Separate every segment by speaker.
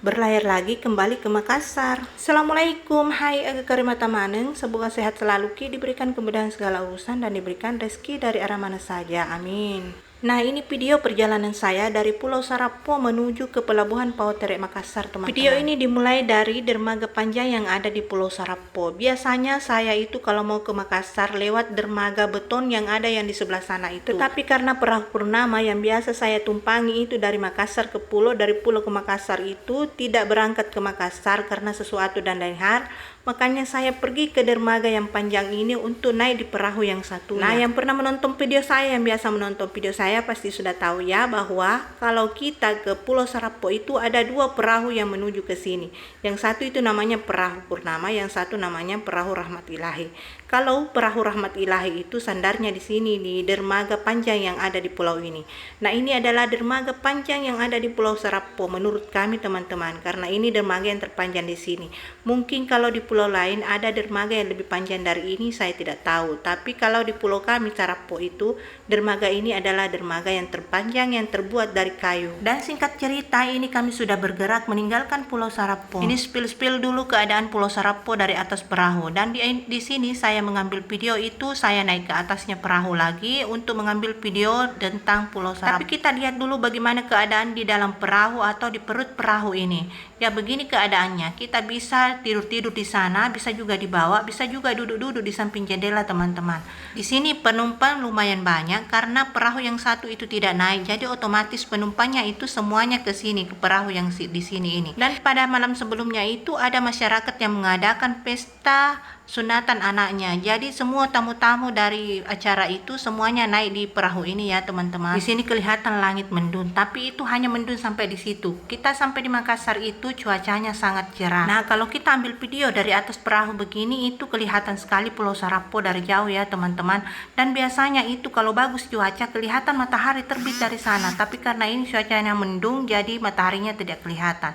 Speaker 1: berlayar lagi kembali ke Makassar. Assalamualaikum, hai aga karimata maneng, semoga sehat selalu ki, diberikan kemudahan segala urusan dan diberikan rezeki dari arah mana saja, amin. Nah, ini video perjalanan saya dari Pulau Sarapo menuju ke Pelabuhan Pautere Makassar, teman-teman. Video ini dimulai dari dermaga panjang yang ada di Pulau Sarapo. Biasanya saya itu kalau mau ke Makassar lewat dermaga beton yang ada yang di sebelah sana itu. Tetapi karena perahu purnama yang biasa saya tumpangi itu dari Makassar ke pulau, dari pulau ke Makassar itu tidak berangkat ke Makassar karena sesuatu dan lain hal. Makanya saya pergi ke dermaga yang panjang ini untuk naik di perahu yang satu. Nah, yang pernah menonton video saya, yang biasa menonton video saya pasti sudah tahu ya bahwa kalau kita ke Pulau Sarapo itu ada dua perahu yang menuju ke sini. Yang satu itu namanya perahu purnama, yang satu namanya perahu rahmat ilahi. Kalau perahu rahmat ilahi itu sandarnya di sini di dermaga panjang yang ada di pulau ini. Nah, ini adalah dermaga panjang yang ada di Pulau Sarapo menurut kami, teman-teman, karena ini dermaga yang terpanjang di sini. Mungkin kalau di pulau lain ada dermaga yang lebih panjang dari ini, saya tidak tahu. Tapi kalau di pulau kami Sarapo itu, dermaga ini adalah dermaga yang terpanjang yang terbuat dari kayu. Dan singkat cerita, ini kami sudah bergerak meninggalkan Pulau Sarapo. Ini spill dulu keadaan Pulau Sarapo dari atas perahu. Dan di sini saya mengambil video itu, saya naik ke atasnya perahu lagi untuk mengambil video tentang Pulau Sarapo. Tapi kita lihat dulu bagaimana keadaan di dalam perahu atau di perut perahu ini. Ya, begini keadaannya. Kita bisa tidur di sana, bisa juga dibawa, bisa juga duduk-duduk di samping jendela, teman-teman. Di sini penumpang lumayan banyak karena perahu yang satu itu tidak naik, jadi otomatis penumpangnya itu semuanya ke sini, ke perahu yang di sini ini. Dan pada malam sebelumnya itu ada masyarakat yang mengadakan pesta sunatan anaknya. Jadi semua tamu-tamu dari acara itu semuanya naik di perahu ini ya, teman-teman. Di sini kelihatan langit mendung, tapi itu hanya mendung sampai di situ. Kita sampai di Makassar itu cuacanya sangat cerah. Nah, kalau kita ambil video dari atas perahu begini itu kelihatan sekali Pulau Sarapo dari jauh ya, teman-teman. Dan biasanya itu kalau bagus cuaca kelihatan matahari terbit dari sana, tapi karena ini cuacanya mendung jadi mataharinya tidak kelihatan.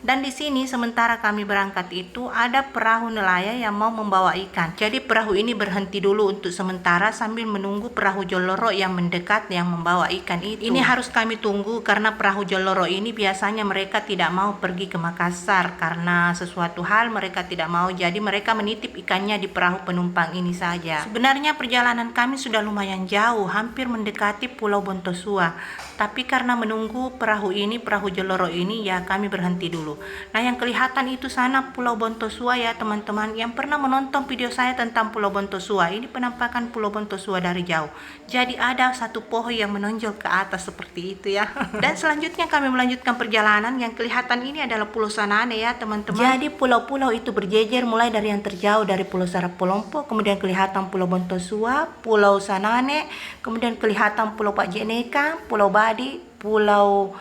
Speaker 1: Dan di sini sementara kami berangkat itu ada perahu nelayan yang mau membawa ikan. Jadi perahu ini berhenti dulu untuk sementara sambil menunggu perahu joloro yang mendekat yang membawa ikan itu. Ini harus kami tunggu karena perahu joloro ini biasanya mereka tidak mau pergi ke Makassar karena sesuatu hal mereka tidak mau. Jadi mereka menitip ikannya di perahu penumpang ini saja. Sebenarnya perjalanan kami sudah lumayan jauh, hampir mendekati Pulau Bontosua. Tapi karena menunggu perahu ini, perahu joloro ini, ya kami berhenti dulu. Nah, yang kelihatan itu sana Pulau Bontosua ya, teman-teman. Yang pernah menonton video saya tentang Pulau Bontosua, ini penampakan Pulau Bontosua dari jauh. Jadi ada satu pohon yang menonjol ke atas seperti itu ya. Dan selanjutnya kami melanjutkan perjalanan. Yang kelihatan ini adalah Pulau Sanane ya, teman-teman. Jadi pulau-pulau itu berjejer mulai dari yang terjauh dari Pulau Sarapo Lompo, kemudian kelihatan Pulau Bontosua, Pulau Sanane, kemudian kelihatan Pulau Pak Jeneka, Pulau Badi, Pulau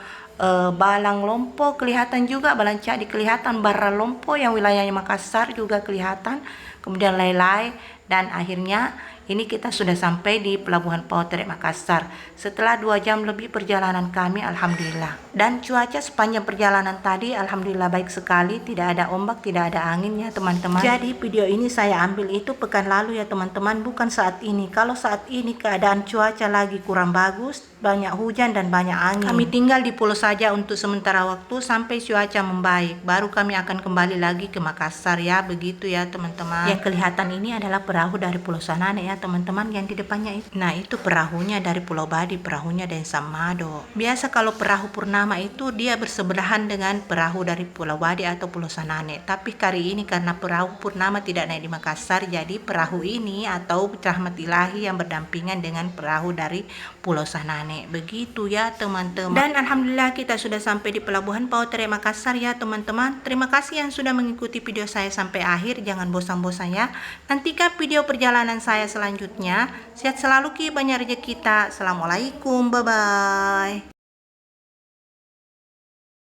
Speaker 1: Balang Lompo kelihatan juga, Balancadi kelihatan, Barra Lompo yang wilayahnya Makassar juga kelihatan, kemudian Lailai, dan akhirnya ini kita sudah sampai di Pelabuhan Pautere Makassar setelah 2 jam lebih perjalanan kami, alhamdulillah. Dan cuaca sepanjang perjalanan tadi alhamdulillah baik sekali, tidak ada ombak, tidak ada angin ya, teman-teman. Jadi video ini saya ambil itu pekan lalu ya, teman-teman, bukan saat ini. Kalau saat ini keadaan cuaca lagi kurang bagus, banyak hujan dan banyak angin. Kami tinggal di pulau saja untuk sementara waktu sampai cuaca membaik, baru kami akan kembali lagi ke Makassar ya, begitu ya, teman-teman. Yang kelihatan ini adalah perahu dari Pulau Sanane ya, teman-teman, yang di depannya itu. Nah, itu perahunya dari Pulau Badi, perahunya dari Samado. Biasa kalau perahu purnama itu dia bersebelahan dengan perahu dari Pulau Badi atau Pulau Sanane. Tapi kali ini karena perahu purnama tidak naik di Makassar, jadi perahu ini atau rahmat ilahi yang berdampingan dengan perahu dari Pulau Sanane. Begitu ya, teman-teman. Dan alhamdulillah kita sudah sampai di Pelabuhan Pautere Makassar ya, teman-teman. Terima kasih yang sudah mengikuti video saya sampai akhir. Jangan bosan-bosan ya. Nantikan video perjalanan saya selanjutnya. Sehat selalu ki, banyak rezeki kita. Assalamualaikum, bye-bye.